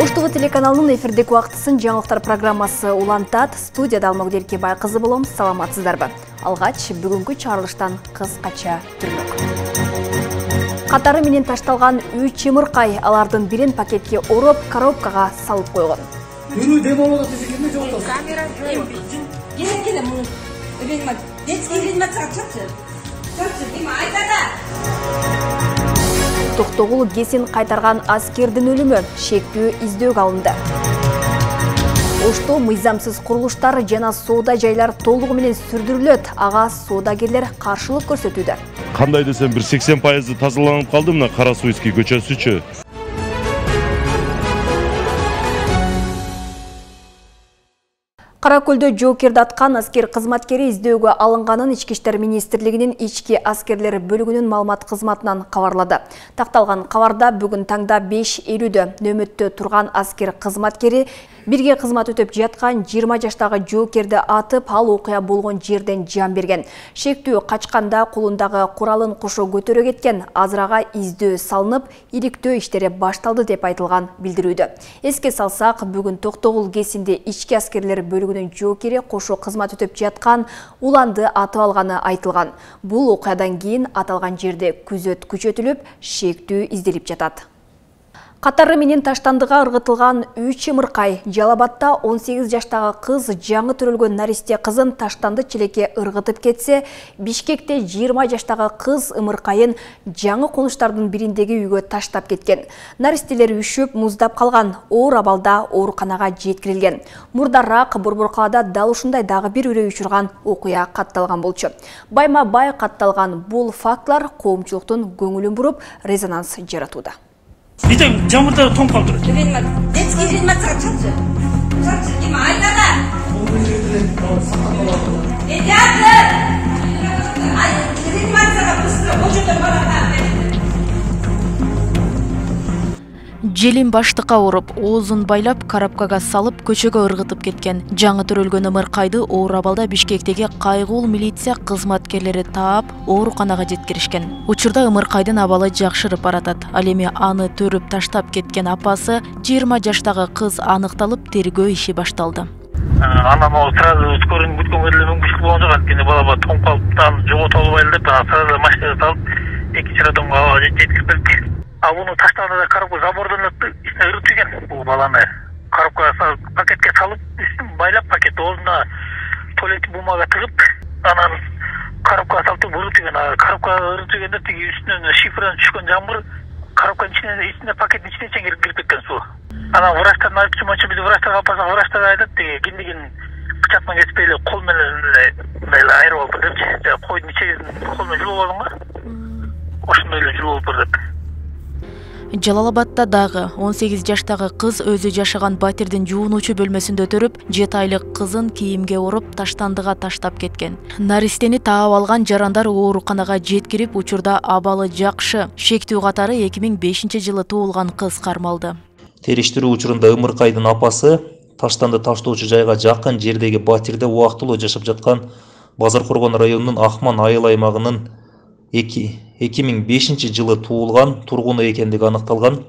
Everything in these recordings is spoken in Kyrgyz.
Ош ТВ телеканалының эфирдегі уақытысын жаңалықтар программасы улантат. Студияда Алмагүл Еркебай қызы болом. Саламатсыздарбы. Алгач бүгінгі чарылыштан қысқача түрмек. Қатары менен ташталған 3 чемырқай алардын бирин пакетке ороп, коробкаға салып қойған. Күнү демолода тезекенде жоқтасы. Камера жоқ. Келе мұны. Детский реанимация чапчы. Тоқтоғыл кесін қайтарған аскердің өлімі шектүү издөө алынды. Ошто мыйзамсыз курулуштар жана соода жайлар толугу менен сүрдүрүлөт. Ага соодагерлер каршылык көрсөтүүдө. Кандай десем, 80% тазаланып калды мына Кара Суйский көчөсүчү. Каракөлдө жоокерди аткан аскер кызматкери издөөгө алынганын Ички иштер министрлигинин ички аскерлер бөлүгүнүн маалымат кызматынан кабарлады. Такталган кабарда бүгүн таңда 5:50дө нөмөттө турган аскер кызматкери бирге кызмат өтөп жаткан 20 жаштагы жоокерди атып, ал окуя болгон жерден жан берген. Шектүү качканда колундагы куралын кошо көтөрө кеткен. Азырага издөө салынып, иликтөө иштери башталды деп айтылган билдирүүдө. Эске салсак, бүгүн Токтогул кесинде ички аскерлер бөлүгүнүн жоокери кошо кызмат өтөп жаткан уланды атып алганы айтылган. Бул окуядан кийин аталган жерде күзөт күчөтүлүп, шектүү изделип жатат. Катары менен таштандыга ыргытылган 3 чымыркай. Жалабатта 18 жаштагы кыз жаңы төрөлгөн наристе кызын таштанды челекке ыргытып кетсе, Бишкекте 20 жаштагы кыз ымыркайын жаңы конуштардын бириндеги үйгө таштап кеткен. Наристелер үшүп, муздап калган, оор абалда ооруканага жеткирилген. Мурдараак Борборкалада дал ушундай дагы бир үрөй учурган окуя катталган болчу. Байма-бай катталган бул фактлар коомчулуктун көңүлүн буруп, резонанс жаратууда. Итем жамырда тоңуп калды. Детский реанимация чапчы. Чапчы, Дима, айтада. Реанимацияга быстро көчөдөн барат. Желим баштыкка уруп, оозун байлап, коробкага салып, көчөгө ыргытып кеткен. Жаңы төрөлгөн ымыркайды оор абалда Бишкектеги кайгуул милиция кызматкерлери таап, ооруканага жеткиришкен. Учурда ымыркайдын абалы жакшырып баратат. Ал эми аны төрүп таштап кеткен апасы 20 жаштагы кыз аныкталып, тергөө иши башталды. Анан ол сразу скорыйны күткөнгө деле мүмкүнчүлүк болгон жок. Анткени бала тоңуп калып, жоготуп алып эле деп, сразу машинага салып, экинчи роддомго жеткирип а bunu таштаганда коробка забордон ичине ырытылген. Бул баланы коробкага пакетке салып, үстүн байлап пакет оозуна туалет бумага тыгып, анан коробкага салып ырытылген. Коробкага ырытылгенде тиги үстүнөн шифрдан түшкөн жамгыр коробканын ичине пакеттин ичине чейин кирип кеткен суу. Анан врачтан айтчумача биз врачтарга апарсак, врачтар айтат, тиги киндигин бычакман кеспей эле кол менен эле айырып алып депчи. Койдун ичегин кол менен жулуп алган го. Ошондой эле жулуп алып деп. Жалалабадда дагы 18 жаштагы кыз өзү жашаган батирдин жуунуучу бөлмөсүндө төрүп, 7 айлык кызын кийимге уруп, таштандыга таштап кеткен. Наристени таап алган жарандар ооруканага жеткирип, учурда абалы жакшы. Шектүү катары 2005-жылы туулган кыз кармалды. Териштирүү учурунда ымыркайдын апасы таштанды таштоочу жайга жакын жердеги батирде убактылуу жашап жаткан Базаркоргон районунун Ахман айыл аймагынын 2005-жылы туулган тургуну экендиги аныкталган.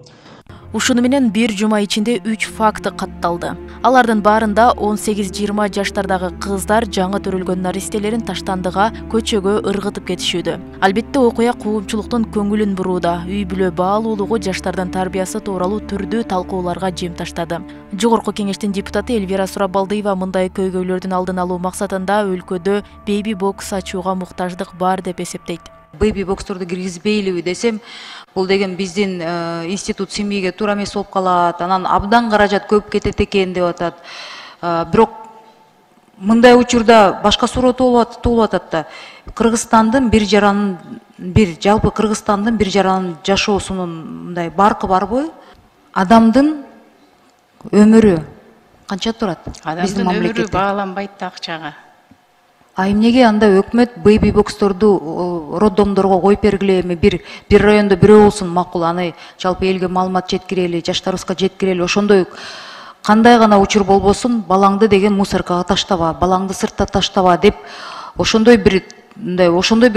Ушуну менен бир жума ичинде 3 факты катталды. Алардын баарында 18-20 жаштардагы кыздар жаңы төрөлгөн наристелерин таштандыга, көчөгө ыргытып кетишүүдө. Албетте окуя коомчулуктун көңүлүн бурууда. Үй бүлө баалуулугу жаштардын тарбиясы тууралуу түрдүү талкууларга жем таштады. Жогорку кеңештин депутаты Эльвира Сурабалдыева мындай көйгөйлөрдүн алдын алуу максатында өлкөдө бейби бокс ачууга муктаждык бар деп эсептейт. Бейби боксторду киргизбейлиби десем, бул деген биздин институт семьяга туура эмес болуп калат, анан абдан каражат көп кетет экен деп атат. Бирок мындай учурда башка суроо туулуп атат да. Кыргызстандын жалпы Кыргызстандын бир жаранын жашоосунун мындай баркы барбы? Адамдын өмүрү канча турат? Биздин өмүрү бааланбайт да акчага. А эмнеге анда өкмөт бейби боксторду роддомдорго коюп бергиле, эми бир райондо бирөө болсун макул, аны жалпы элге маалымат жеткирели, жаштарыбызга жеткирели. Ошондой кандай гана учур болбосун, балаңды деген мусоркага таштаба, балаңды сыртта таштаба деп ошондой бир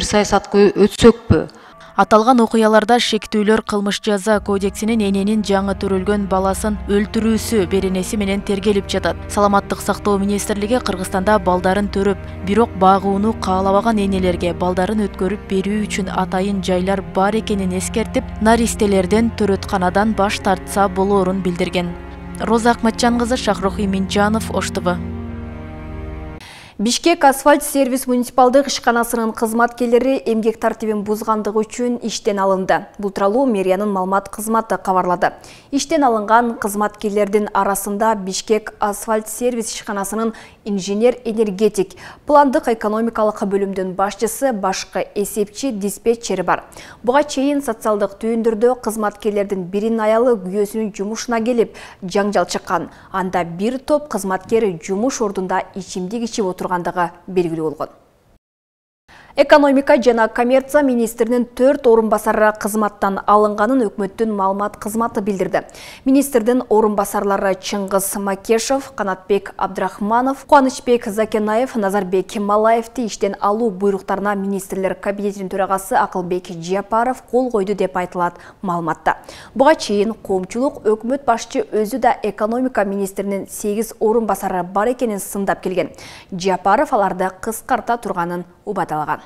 саясатка өтсөкпү. Аталган окуяларда шектүүлөр кылмыш жаза кодексинин эненин жаңы төрөлгөн баласын өлтүрүүсү беренеси менен тергелип жатат. Саламаттык сактоо министрлиги Кыргызстанда балдарын төрөп, бирок багууну каалабаган энелерге балдарын өткөрүп берүү үчүн атайын жайлар бар экенин эскертип, наристелерден төрөтканадан баш тартса болоорун билдирген. Роза Акматжан кызы, Шахрух Иминжанов, Ош ТВ. Бишкек асфальт сервис муниципалдык ишканасынын кызматкерлери эмгек тартибин бузгандыгы үчүн иштен алынды. Бул тууралуу мэриянын маалымат кызматы кабарлады. Иштен алынган кызматкерлердин арасында Бишкек асфальт сервис ишканасынын инженер-энергетик, пландык экономикалык бөлүмдүн башчысы, башкы эсепчи, диспетчери бар. Буга чейин социалдык түйүндөрдө кызматкерлердин биринин аялы күйөөсүнүн жумушуна келип жаңжал чыккан. Анда бир топ кызматкер жумуш ордунда ичимдик ичип отургандыгы белгилүү болгон. Экономика жана коммерция министринин 4 орун басары кызматтан алынганын өкмөттүн маалымат кызматы билдирди. Министрдин орун басарлары Чыңгыз Макешев, Канатбек Абдрахманов, Кубанычбек Закенаев, Назарбек Малаевди иштен алуу буйруктарына министрлер кабинетинин төрагасы Акылбек Жапаров кол койду деп айтылат маалыматта. Буга чейин коомчулук өкмөт башчы өзү да экономика министринин 8 орун басары бар экенин сындап келген. Жапаров аларды кыскарта турганын убадалаган.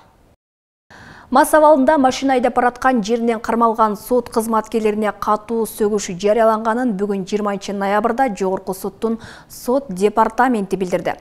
Мас абалында машина айдап бараткан жеринен кармалган сот кызматкерлерине катуу сөгүш жарыяланганын бүгүн 20 ноябрда Жогорку соттун сот департаменти билдирди.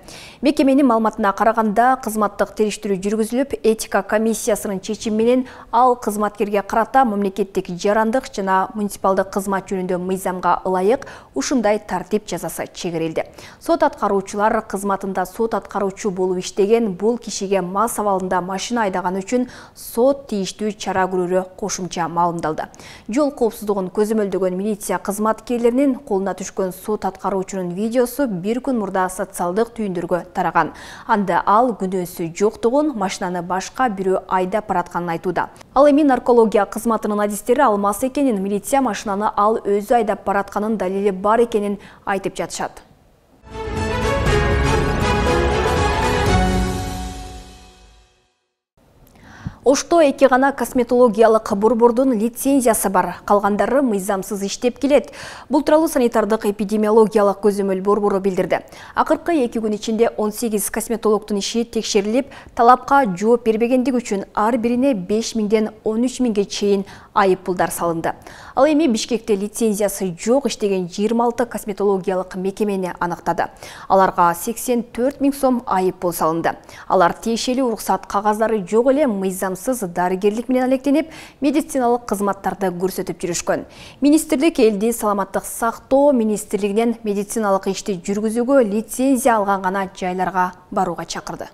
Мекеменин маалыматына караганда, кызматтык териштирүү жүргүзүлүп, этика комиссиясынын чечими менен ал кызматкерге карата мамлекеттик жарандык жана муниципалдык кызмат жөнүндө мыйзамга ылайык ушундай тартип жазасы чегерилди. Сот аткаруучулар кызматында сот аткаруучу болуп иштеген бул кишиге мас абалында машина айдаган үчүн сот тийиштүү чара көрүүрү кошумча маалымдалды. Жол коопсуздугун көзөмөлдөгөн милиция кызматкерлеринин колуна түшкөн сот аткаруучунун видеосу бир күн мурда социалдык түйүндөргө тараган. Анда ал күнөөсү жоктугун, машинаны башка бирөө айдап баратканын айтууда. Ал эми наркология кызматынын адистери алмас экенин, милиция машинаны ал өзү айдап баратканын далили бар экенин айтып жатышат. Ошто эки гана косметологиялык борбордун лицензиясы бар, калгандары мыйзамсыз иштеп келет. Бул тууралуу санитардык эпидемиологиялык көзөмөл борбору билдирди. Акыркы 2 күн ичинде 18 косметологдун иши текшерилип, талапка жооп бербегендиги үчүн ар бирине 5000ден 13000ге чейин айып пулдар салынды. Ал эми Бишкекте лицензиясы жок иштеген 26 косметологиялык мекемени аныктады. Аларга 84 000 сом айып пул салынды. Алар тиешелүү уруксат кагаздары жок эле мыйзамсыз дарыгерлик менен алектенип, медициналык кызматтарды көрсөтүп жүрүшкөн. Министрлик элди саламаттык сактоо министрлигинен медициналык ишти жүргүзүүгө лицензия алган гана жайларга барууга чакырды.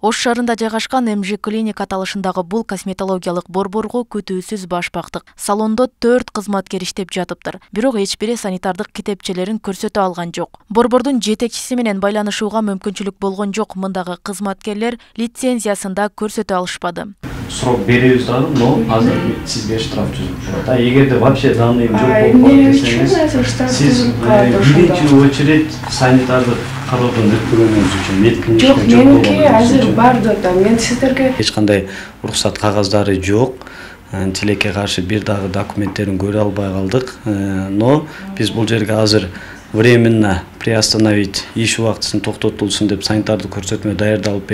Ош шаарында жайгашкан МЖ клиник аталышындагы бул косметологиялык борборго күтүүсүз баш бактык. Салондо 4 кызматкер иштеп жатыптыр. Бирок эч бири санитардык китепчелерин көрсөтө алган жок. Борбордун жетекчиси менен байланышууга мүмкүнчүлүк болгон жок. Мындагы кызматкерлер лицензиясында көрсөтө алышпады. Срок беребиз дагы, но азыр сизге штраф түзүп турат. Эгерде вообще данный жок болуп калса, сиз биринчи очередь санитардык кароодон өткөргөнүңүз үчүн медкинишке жок меники азыр бар да, мен сиздерге эч кандай уруксат кагаздары жок. Тилекке каршы бир дагы документтерин көрө албай калдык. Но биз бул жерге азыр временно приостановить иш убактысын токтотулсун деп санитардык көрсөтмө даярдалып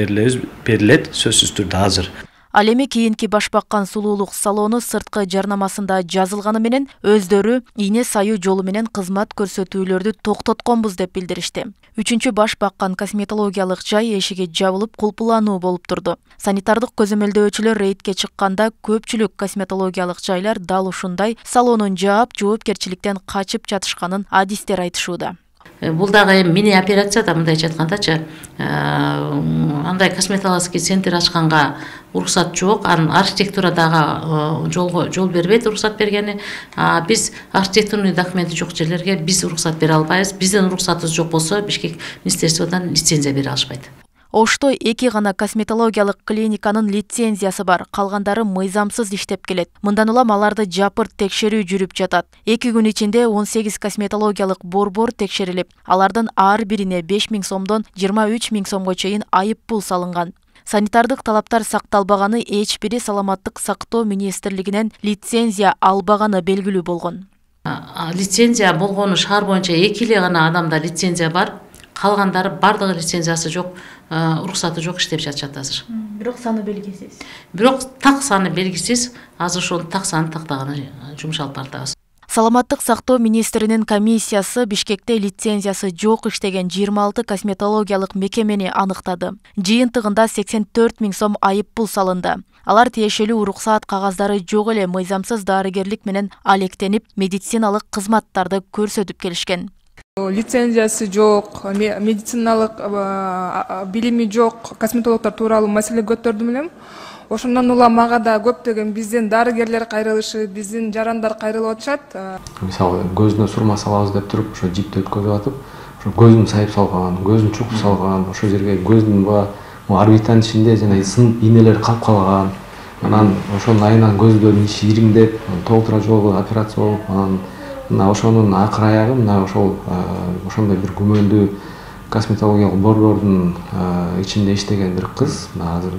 берилет, сөзсүз түрдө азыр. Ал эми кийинки баш баккан сулуулук салону сырткы жарнамасында жазылганы менен өздөрү ийне саюу жолу менен кызмат көрсөтүүлөрдү токтотконбуз деп билдиришти. 3-чү баш баккан косметологиялык жай эшиги жабылып кулпулануу болуп турду. Санитардык көзөмөлдөөчүлөр рейдке чыкканда көпчүлүк косметологиялык жайлар дал ушундай салонун жаап, жоопкерчиликтен качып жатышканын адистер айтышууда. Бул дагы мини операцияда мындайча айткандачы, андай косметологический центр ачканга уруксат жок, анын архитектурадагы жол бербейт уруксат бергени. Биз архитектурный документи жок жерлерге биз уруксат бере албайбыз. Биздин уруксатыбыз жок болсо Бишкек министерстводан лицензия бере алышпайт. Ошто эки гана косметологиялык клиниканын лицензиясы бар, калгандары мыйзамсыз иштеп келет. Мындан улам аларды жапырт текшерүү жүрүп жатат. 2 күн ичинде 18 косметологиялык борбор текшерилип, алардын ар бирине 5000 сомдон 23 000 сомго чейин айып пул салынган. Санитардык талаптар сакталбаганы эч бири саламаттык сактоо министрлигинен лицензия албаганы белгилүү болгон. Лицензия болгону шаар боюнча 2 эле гана адамда лицензия бар. Калгандары бардыгы лицензиясы жок, уруксаты жок иштеп жатышат азыр. Бирок саны белгисиз. Бирок так саны белгисиз. Азыр ошол так саны тактаганы жумшалып бардыгыз. Саламаттык сактоо министринин комиссиясы Бишкекте лицензиясы жок иштеген 26 косметологиялык мекемени аныктады. Жыйынтыгында 84 000 сом айып пул салынды. Алар тиешелүү уруксаат кагаздары жок эле мыйзамсыз дарыгерлик менен алектенип, медициналык кызматтарды көрсөтүп келишкен. Лицензиясы жок, медициналык билими жок косметологдор тууралуу маселе көтөрдүм элем. Ошондон улам мага да көптөгөн биздин дарыгерлер кайрылышы, биздин жарандар кайрылып атышат. Мисалы көзүнө сурма салабыз деп туруп, ошо жипти өткөзүп атып, ошо көзүн сайып салган, көзүн чукуп салган, ошол жерге көздүн орбитанын ичинде жана сын ийнелер калып калган. Анан ошонун айынан көздөрдүн ичи ириңдеп, толтура жолу операция болуп, анан ошонун акыр аягы мына ошондой бир күмөндүү косметологиялык борбордун ичинде иштеген бир кыз азыр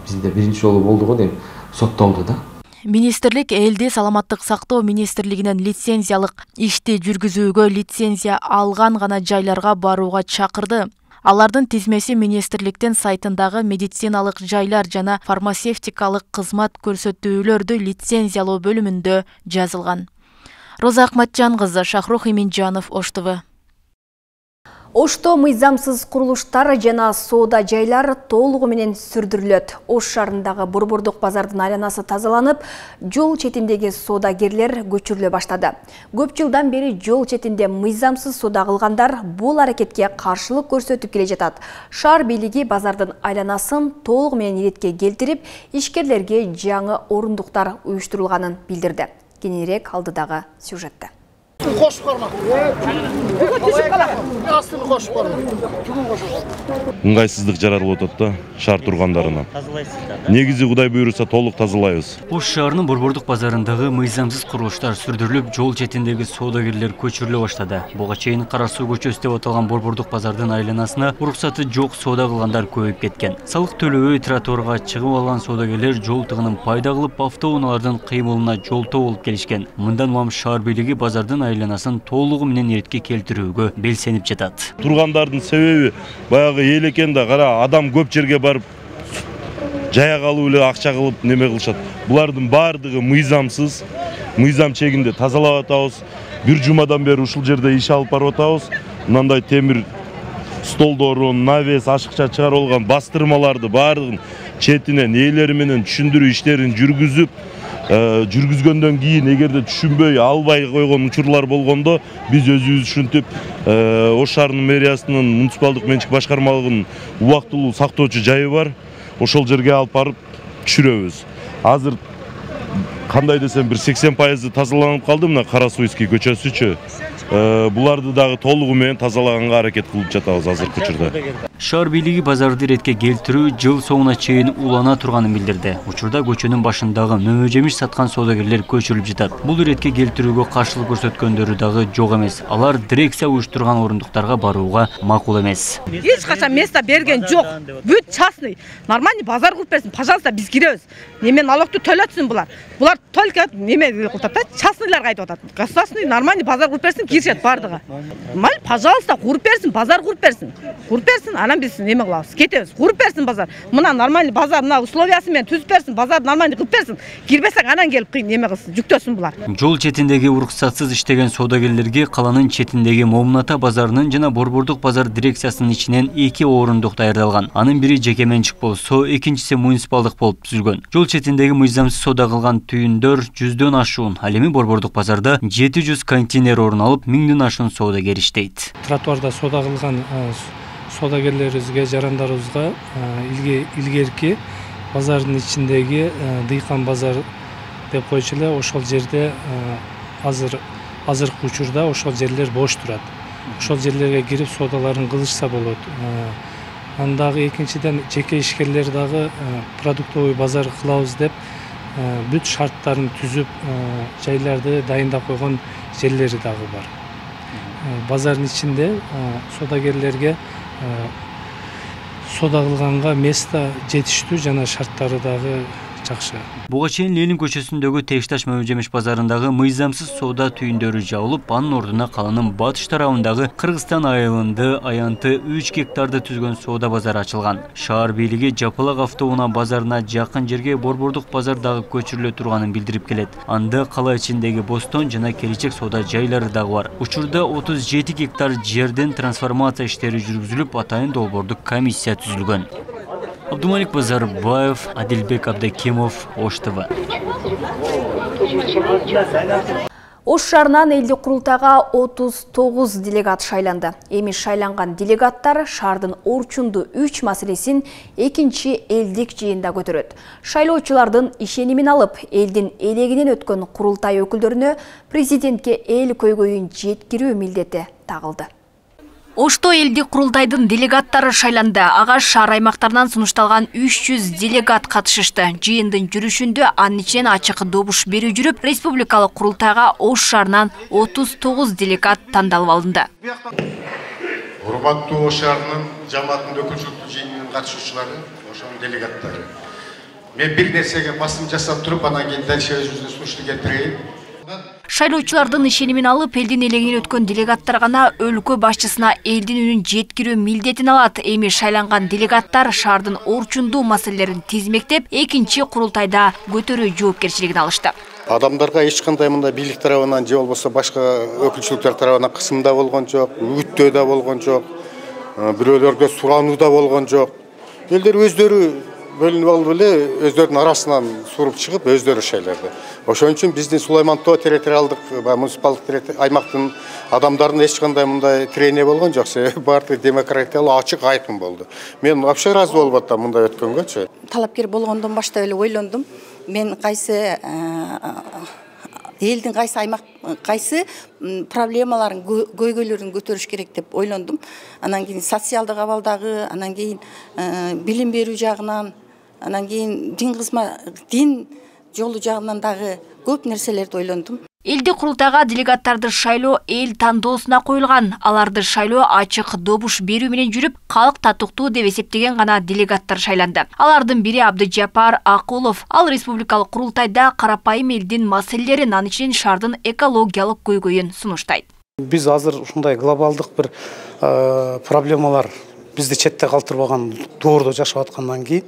бизде биринчи жолу болду го дейм, соттолду да. Министрлик элди саламаттык сактоо министрлигинен лицензиялык ишти жүргүзүүгө лицензия алган гана жайларга барууга чакырды. Алардын тизмеси министрликтин сайтындагы медициналык жайлар жана фармацевтикалык кызмат көрсөтүүлөрдү лицензиялоо бөлүмүндө жазылган. Роза Акматжан кызы, Шахрух Иминжанов, Ош ТВ. Ошто мыйзамсыз курулуштар жана соода жайлар толугу менен сүрдүрүлөт. Ош шаарындагы Борбордук базардын айланасы тазаланып, жол четиндеги соодагерлер көчүрүлө баштады. Көп жылдан бери жол четинде мыйзамсыз соода кылгандар бул аракетке каршылык көрсөтүп келе жатат. Шаар бийлиги базардын айланасын толугу менен иретке келтирип, ишкерлерге жаңы орундуктар уюштурулганын билдирди. Кененирээк алдыдагы сюжетте. Ыңгайсыздык жаралып атат да шаар тургандарына. Негизи Кудай буйруса толук тазалайбыз. Ош шаарынын Борбордук базарындагы мыйзамсыз курулуштар сүрдүрүлүп, жол четиндеги соодагерлер көчүрүлө баштады. Буга чейин Кара суу көчөсү деп аталган Борбордук базардын айланасына уруксаты жок соода кылгандар көбөйүп кеткен. Салык төлөбөй тротуарга чыгып алган соодагерлер жол тыгынын пайда кылып, автоунаалардын кыймылына жолтоо болуп келишкен. Мындан улам шаар бийлиги базардын айланасын толугу менен иретке келтирүүгө белсенип жатат. Тургандардын себеби баягы эл экен да, кара адам көп жерге барып жая калып эле акча кылып неме кылышат. Булардын баардыгы мыйзамсыз, мыйзам чегинде тазалап атабыз. Бир жумадан бери ушул жерде иш алып барып атабыз. Мындай темир столдорун, навес, ашыкча чыгарылган бастырмаларды баардыгын четинен ээлери менен түшүндүрүү иштерин жүргүзүп, жүргүзгөндөн кийин эгерде түшүнбөй албай койгон учурлар болгондо биз өзүбүз ушинтип Ош шаарынын мэриясынын муниципалдык менчик башкармалыгынын убактылуу сактоочу жайы бар. Ошол жерге алып барып түшүрөбүз. Азыр кандай десем бир 80% тазаланып калды мына Карасуйский көчөсүчү. Буларды дагы толугу менен тазалаганга аракет кылып жатабыз азыркы учурда. Шаар бийлиги базарды иретке келтирүү жыл соңуна чейин улана турганын билдирди. Учурда көчөнүн башындагы мөмө жемиш саткан соодагерлер көчүрүлүп жатат. Бул иретке келтирүүгө каршылык көрсөткөндөрү дагы жок эмес. Алар дирекция уюштурган орундуктарга барууга макул эмес. Эч качан место берген жок. Бүт частный. Нормальный базар кылып берсин. Пожалуйста, биз киребиз. Неме налогду төлөтсүн булар. Булар только неме кылып атат, частныйларга айтып атат. Государственный нормальный базар кылып берсин, киришет бардыгы. Нормально, пожалуйста, куруп берсин, базар куруп берсин. Куруп берсин, анан биз неме кылабыз? Кетебиз. Куруп берсин базар. Мына нормальный базар, мына условиясы менен түзүп берсин, базар нормальный кылып берсин. Кирбесең анан келип кыйын неме кылсын, жүктөсүн булар. Жол четиндеги уруксатсыз иштеген соодагерлерге каланын четиндеги Момуната базарынын жана Борбордук базар дирекциясынын ичинен 2 орундук даярдалган. Анын бири жеке менчик болсо, экинчиси муниципалдык болуп түзүлгөн. Жол четиндеги мыйзамсыз соода кылган түйүндөр 100дөн ашуун. Ал эми Борбордук базарда 700 контейнер орун алып, 1000ден ашуун соодагер иштейт. Тротуарда соода кылган соодагерлерибизге, жарандарыбызга илгерки базардын ичиндеги дыйкан базар деп койчу эле, ошол жерде азыркы учурда ошол жерлер бош турат. Ошол жерлерге кирип соодаларын кылышса болот. Андагы экинчиден жеке ишкерлер дагы продуктовый базар кылабыз деп бүт шарттарын түзүп, жайларды дайындап койгон жерлери дагы бар. Базардын ичинде соодагерлерге соода кылганга место жетиштүү жана шарттары дагы жакшы. Буга чейин Ленин көчөсүндөгү Тешташ Мөмжемеш базарындагы мыйзамсыз соода түйүндөрү жабылып, анын ордуна каланын батыш тарабындагы Кыргызстан айылында аянты 3 гектарды түзгөн соода базары ачылган. Шаар бийлиги Жапалак автоунаа базарына жакын жерге Борбордук базар дагы көчүрүлө турганын билдирип келет. Анда кала ичиндеги Бостон жана келечек соода жайлары дагы бар. Учурда 37 гектар жерден трансформация иштери жүргүзүлүп, атайын долбоордук комиссия түзүлгөн. Абдумалик Базарбаев, Адилбек Абдакимов, Ош ТВ. Ош шаарынан элдик курултайга 39 делегат шайланды. Эми шайланган делегаттар шаардын орчундуу 3 маселесин экинчи элдик жыйында көтөрөт. Шайлоочулардын ишенимин алып, элдин элегинен өткөн курултай өкүлдөрүнө президентке эл көйгөйүн жеткирүү милдети тагылды. Ошто элдик курултайдын делегаттары шайланды. Ага шаар аймактарынан сунушталган 300 делегат катышышты. Жыйындын жүрүшүндө анын ичинен ачык добуш берүү жүрүп, республикалык курултайга Ош шаарынан 39 делегат тандалып алынды. Урматтуу Ош шаарынын жамааттын өкүлчүлүк жыйынынын катышуучулары, ошонун делегаттары. Мен бир нерсеге басым жасап туруп, анан кийин дал сөзүмдү сунушту келтирейин. Шайлоочулардын ишенимин алып, элдин элегинен өткөн делегаттар гана өлкө башчысына элдин үнүн жеткирүү милдетин алат. Эми шайланган делегаттар шаардын орчундуу маселелерин тизмектеп, экинчи курултайда көтөрүү жоопкерчилигин алышты. Адамдарга эч кандай мындай бийлик тарабынан же болбосо башка өкүлчүлүктөр тарабынан кысымда болгон жок, үгүттөө да болгон жок, бирөөлөргө сурануу да болгон жок. Элдер өздөрү бөлүнүп алып эле өздөрүнүн арасынан суруп чыгып өздөрү шайлады. Ошон үчүн биздин Сулайман Тоо территориалдык муниципалдык аймактын адамдарынын эч кандай мындай трение болгон жок. Баардыгы демократиялуу, ачык, айкын болду. Мен вообще ыраазы болуп атам мындай өткөнгөчү. Талапкер болгондон баштап эле ойлондум. Мен кайсы элдин кайсы аймак кайсы проблемаларын көйгөйлөрүн көтөрүш керек деп ойлондум. Анан кийин социалдык абалдагы, анан кийин билим берүү жагынан, анан кийин дин жолу жагынан дагы көп нерселерди ойлондум. Элдик курултайга делегаттарды шайлоо эл тандоосуна коюлган. Аларды шайлоо ачык добуш берүү менен жүрүп, калк татыктуу деп эсептеген гана делегаттар шайланды. Алардын бири Абдыжапар Акулов. Ал республикалык курултайда карапайым элдин маселелерин, анын ичинен шаардын экологиялык көйгөйүн сунуштайт. Биз азыр ушундай глобалдык бир проблемалар бизди четте калтырбаган доордо жашап аткандан кийин,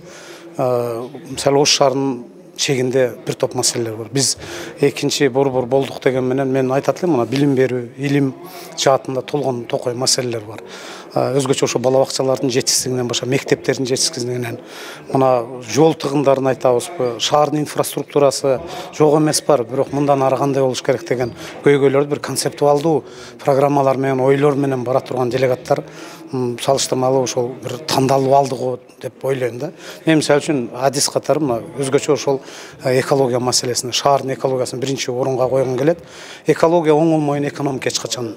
мисалы Ош шаарынын чегинде бир топ маселелер бар. Биз экинчи борбор болдук деген менен мен айтат элем, мына билим берүү, илим жаатында толгон токой маселелер бар. Өзгөчө ошо бала бакчалардын жетишсиздигинен башка, мектептердин жетишсиздигинен, мына жол тыгындарын айтабызбы, шаардын инфраструктурасы жок эмес бар, бирок мындан ары кандай болуш керек деген көйгөйлөрдү бир концептуалдуу программалар менен, ойлор менен бара турган делегаттар салыштырмалуу ошол бир тандалып алды го деп ойлойм да. Мен мисалы үчүн адис катары мына өзгөчө ошол экология маселесин, шаардын экологиясын биринчи орунга койгум келет. Экология оңолмойн, экономика эч качан.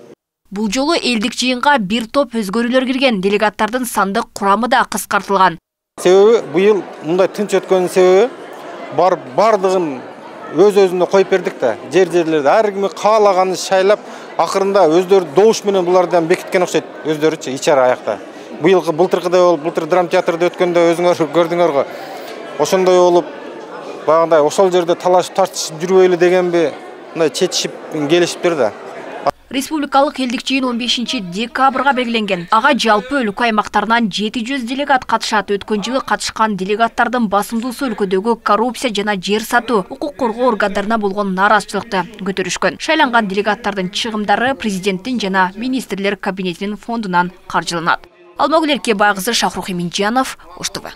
Бул жолу элдик жыйынга бир топ өзгөрүүлөр кирген, делегаттардын сандык курамы да кыскартылган. Себеби быйыл мындай тынч өткөнүн себеби бардыгын өз-өзүнө коюп бердик да. Жерлерде ар ким каалаганын шайлап, акырында өздөрү добуш менен булардан бекиткен окшойт, өздөрүчө ичара аякта. Быйылкы былтыркыдай болуп, былтыр драм театрда өткөндө өзүңөр көрдүңөр го. Ошондой болуп, багындай ошол жерде талашып тартышып жүрбөйлү дегенби, мындай чечишип келишиптир да. Республикалык элдик жыйын 15 декабрга белгиленген. Ага жалпы өлкө аймактарынан 700 делегат катышат. Өткөн жылы катышкан делегаттардын басымдуусу өлкөдөгү коррупция жана жер сатуу, укук коргоо органдарына болгон нааразычылыкты көтөрүшкөн. Шайланган делегаттардын чыгымдары президенттин жана министрлер кабинетинин фондунан каржыланат. Алмагүл Эркебай кызы, Шахрух Эминжанов, Ош ТВ.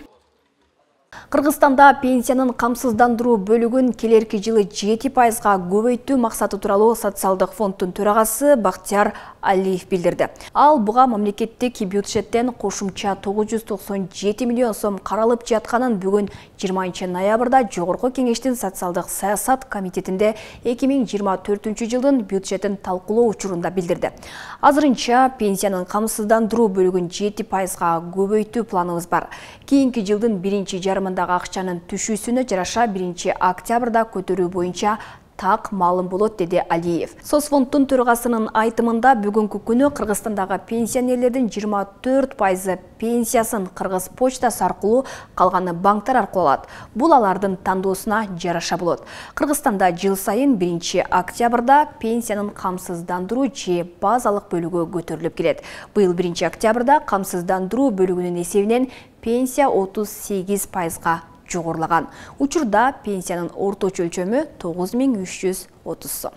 Кыргызстанда пенсиянын камсыздандыруу бөлүгүн келерки жылы 7%га көбөйтүү максаты тууралуу социалдык фонддун төрагасы Бактияр Алиев билдирди. Ал буга мамлекеттик бюджеттен кошумча 997 миллион сом каралып жатканын бүгүн 20 ноябрда Жогорку Кеңештин социалдык саясат комитетинде 2024 жылдын бюджетин талкуулоо учурунда билдирди. Азырынча пенсиянын камсыздандыруу бөлүгүн 7%га көбөйтүү планыбыз бар. Кийинки жылдын биринчи жарымындагы акчанын түшүүсүнө жараша 1 октябрда көтөрүү боюнча так малым болот, деди Алиев. Соцфонддун төрагасынын айтымында бүгүнкү күнү Кыргызстандагы пенсионерлердин 24% пенсиясын Кыргыз почтасы аркылуу, калганы банктар аркылуу алат. Бул алардын тандоосуна жараша болот. Кыргызстанда жыл сайын 1 октябрда пенсиянын камсыздандыруу же базалык бөлүгү көтөрүлүп келет. Быйыл 1 октябрда камсыздандыруу бөлүгүнүн эсебинен пенсия 38%га жогорлаган. Учурда пенсиянын орточо өлчөмү 9330 сом.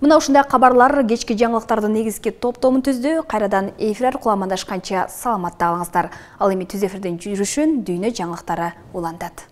Мына ушундай кабарлар кечки жаңылыктардын негизги топтомун түздү. Кайрадан эфир аркылуу амандашканча саламатта калыңыздар. Ал эми түз эфирден жүрүшүн дүйнө жаңылыктары улантат.